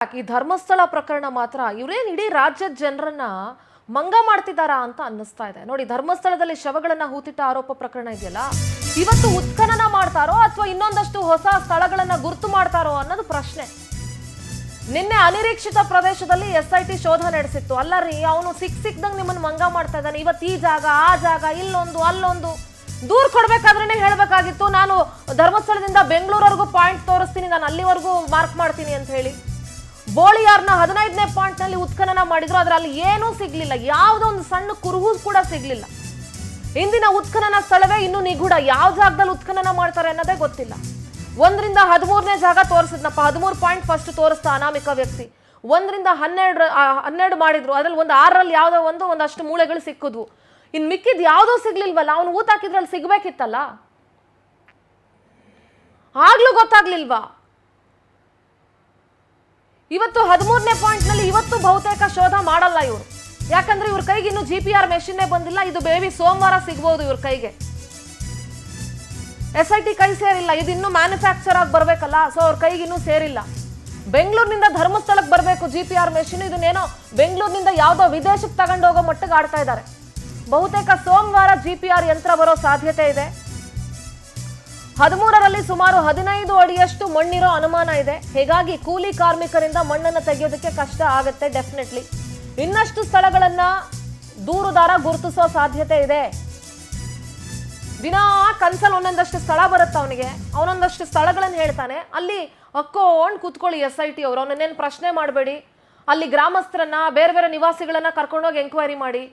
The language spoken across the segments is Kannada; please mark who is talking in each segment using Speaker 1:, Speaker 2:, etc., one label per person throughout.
Speaker 1: ಈ ಧರ್ಮಸ್ಥಳ ಪ್ರಕರಣ ಮಾತ್ರ ಇವರೇನು ಇಡೀ ರಾಜ್ಯದ ಜನರನ್ನ ಮಂಗ ಮಾಡ್ತಿದ್ದಾರಾ ಅಂತ ಅನ್ನಿಸ್ತಾ ಇದೆ. ನೋಡಿ, ಧರ್ಮಸ್ಥಳದಲ್ಲಿ ಶವಗಳನ್ನ ಹೂತಿಟ್ಟ ಆರೋಪ ಪ್ರಕರಣ ಇದೆಯಲ್ಲ, ಇವತ್ತು ಉತ್ಖನನ ಮಾಡ್ತಾರೋ ಅಥವಾ ಇನ್ನೊಂದಷ್ಟು ಹೊಸ ಸ್ಥಳಗಳನ್ನ ಗುರುತು ಮಾಡ್ತಾರೋ ಅನ್ನೋದು ಪ್ರಶ್ನೆ. ನಿನ್ನೆ ಅನಿರೀಕ್ಷಿತ ಪ್ರದೇಶದಲ್ಲಿ SIT ಶೋಧ ನಡೆಸಿತ್ತು. ಅಲ್ಲರಿ, ಅವನು ಸಿಕ್ದಂಗೆ ನಿಮ್ಮನ್ನು ಮಂಗ ಮಾಡ್ತಾ ಇದ್ದಾನೆ, ಇವತ್ತು ಈ ಜಾಗ ಆ ಜಾಗ ಇಲ್ಲೊಂದು ಅಲ್ಲೊಂದು. ದೂರ ಕೊಡ್ಬೇಕಾದ್ರೇನೆ ಹೇಳ್ಬೇಕಾಗಿತ್ತು, ನಾನು ಧರ್ಮಸ್ಥಳದಿಂದ ಬೆಂಗಳೂರವರೆಗೂ ಪಾಯಿಂಟ್ ತೋರಿಸ್ತೀನಿ, ನಾನು ಅಲ್ಲಿವರೆಗೂ ಮಾರ್ಕ್ ಮಾಡ್ತೀನಿ ಅಂತ ಹೇಳಿ. ಬೋಳಿಯಾರ್ನ 15ನೇ ಪಾಯಿಂಟ್ ನಲ್ಲಿ ಉತ್ಖನನ ಮಾಡಿದ್ರು, ಆದ್ರೆ ಅಲ್ಲಿ ಏನೂ ಸಿಗ್ಲಿಲ್ಲ, ಯಾವುದೋ ಒಂದು ಸಣ್ಣ ಕುರುಹು ಕೂಡ ಸಿಗ್ಲಿಲ್ಲ. ಇಂದಿನ ಉತ್ಖನನ ಸ್ಥಳವೇ ಇನ್ನೂ ನಿಗೂಢ, ಯಾವ ಜಾಗದಲ್ಲಿ ಉತ್ಖನನ ಮಾಡ್ತಾರೆ ಅನ್ನೋದೇ ಗೊತ್ತಿಲ್ಲ. 1ರಿಂದ 13ನೇ ಜಾಗ ತೋರಿಸಿದ್ನಪ್ಪ, 13 ಪಾಯಿಂಟ್ ಫಸ್ಟ್ ತೋರಿಸ್ತಾ ಅನಾಮಿಕ ವ್ಯಕ್ತಿ. 1ರಿಂದ 12 ಮಾಡಿದ್ರು, ಅದ್ರಲ್ಲಿ ಒಂದು 6ರಲ್ಲಿ ಯಾವುದೋ ಒಂದಷ್ಟು ಮೂಳೆಗಳು ಸಿಕ್ಕಿದ್ವು. ಇನ್ ಮಿಕ್ಕಿದ್ ಯಾವುದೋ ಸಿಗ್ಲಿಲ್ವಲ್ಲ, ಅವನು ಊತ ಹಾಕಿದ್ರಲ್ಲಿ ಸಿಗ್ಬೇಕಿತ್ತಲ್ಲ, ಆಗ್ಲೂ ಗೊತ್ತಾಗ್ಲಿಲ್ವಾ? ಇವತ್ತು 13ನೇ ಪಾಯಿಂಟ್ ನಲ್ಲಿ ಇವತ್ತು ಬಹುತೇಕ ಶೋಧ ಮಾಡಲ್ಲ ಇವರು, ಯಾಕಂದ್ರೆ ಇವ್ರ ಕೈಗೆ ಇನ್ನು GPR ಮೆಷಿನ್ನೇ ಬಂದಿಲ್ಲ. ಇದು ಬೇಬಿ ಸೋಮವಾರ ಸಿಗ್ಬಹುದು ಇವ್ರ ಕೈಗೆ. SIT ಕೈ ಸೇರಿಲ್ಲ, ಇದು ಇನ್ನು ಮ್ಯಾನುಫ್ಯಾಕ್ಚರ್ ಆಗಿ ಬರ್ಬೇಕಲ್ಲ, ಸೊ ಅವ್ರ ಕೈಗೆ ಇನ್ನೂ ಸೇರಿಲ್ಲ. ಬೆಂಗಳೂರಿನಿಂದ ಧರ್ಮಸ್ಥಳಕ್ಕೆ ಬರಬೇಕು GPR ಮೆಷಿನ್, ಇದನ್ನೇನೋ ಬೆಂಗಳೂರಿನಿಂದ ಯಾವ್ದೋ ವಿದೇಶಕ್ಕೆ ತಗೊಂಡೋಗೋ ಮಟ್ಟಿಗೆ ಆಡ್ತಾ ಇದ್ದಾರೆ. ಬಹುತೇಕ ಸೋಮವಾರ GPR ಯಂತ್ರ ಬರೋ ಸಾಧ್ಯತೆ ಇದೆ. 13ರಲ್ಲಿ ಸುಮಾರು 15 ಅಡಿಯಷ್ಟು ಮಣ್ಣಿರೋ ಅನುಮಾನ ಇದೆ. ಹೀಗಾಗಿ ಕೂಲಿ ಕಾರ್ಮಿಕರಿಂದ ಮಣ್ಣನ್ನು ತೆಗೆಯೋದಕ್ಕೆ ಕಷ್ಟ ಆಗುತ್ತೆ ಡೆಫಿನೆಟ್ಲಿ. ಇನ್ನಷ್ಟು ಸ್ಥಳಗಳನ್ನ ದೂರುದಾರ ಗುರುತಿಸೋ ಸಾಧ್ಯತೆ ಇದೆ. ದಿನಾ ಕನ್ಸಲ್ ಒಂದೊಂದಷ್ಟು ಸ್ಥಳ ಬರುತ್ತೆ ಅವನಿಗೆ, ಅವನೊಂದಷ್ಟು ಸ್ಥಳಗಳನ್ನು ಹೇಳ್ತಾನೆ. ಅಲ್ಲಿ ಹಕ್ಕೊಂಡು ಕೂತ್ಕೊಳ್ಳಿ SIT ಅವರು, ಅವನನ್ನೇನು ಪ್ರಶ್ನೆ ಮಾಡಬೇಡಿ. ಅಲ್ಲಿ ಗ್ರಾಮಸ್ಥರನ್ನ ಬೇರೆ ಬೇರೆ ನಿವಾಸಿಗಳನ್ನ ಕರ್ಕೊಂಡೋಗಿ ಎಂಕ್ವೈರಿ ಮಾಡಿ.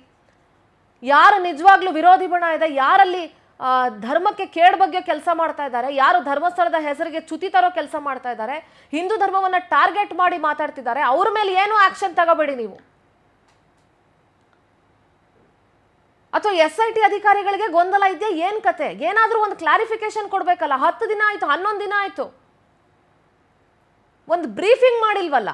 Speaker 1: ಯಾರು ನಿಜವಾಗ್ಲೂ ವಿರೋಧಿ ಬಣ ಇದೆ, ಯಾರಲ್ಲಿ ಧರ್ಮಕ್ಕೆ ಕೇಡ್ ಬಗ್ಗೆ ಕೆಲಸ ಮಾಡ್ತಾ ಇದ್ದಾರೆ, ಯಾರು ಧರ್ಮಸ್ಥಳದ ಹೆಸರಿಗೆ ಚ್ಯುತಿ ತರೋ ಕೆಲಸ ಮಾಡ್ತಾ ಇದ್ದಾರೆ, ಹಿಂದೂ ಧರ್ಮವನ್ನ ಟಾರ್ಗೆಟ್ ಮಾಡಿ ಮಾತಾಡ್ತಿದ್ದಾರೆ, ಅವ್ರ ಮೇಲೆ ಏನು ಆಕ್ಷನ್ ತಗೋಬೇಡಿ ನೀವು. ಅಥವಾ SIT ಅಧಿಕಾರಿಗಳಿಗೆ ಗೊಂದಲ ಇದೆಯಾ, ಏನ್ ಕತೆ? ಏನಾದ್ರೂ ಒಂದು ಕ್ಲಾರಿಫಿಕೇಶನ್ ಕೊಡ್ಬೇಕಲ್ಲ. 10 ದಿನ ಆಯ್ತು, 11 ದಿನ ಆಯ್ತು, ಒಂದು ಬ್ರೀಫಿಂಗ್ ಮಾಡಿಲ್ವಲ್ಲ.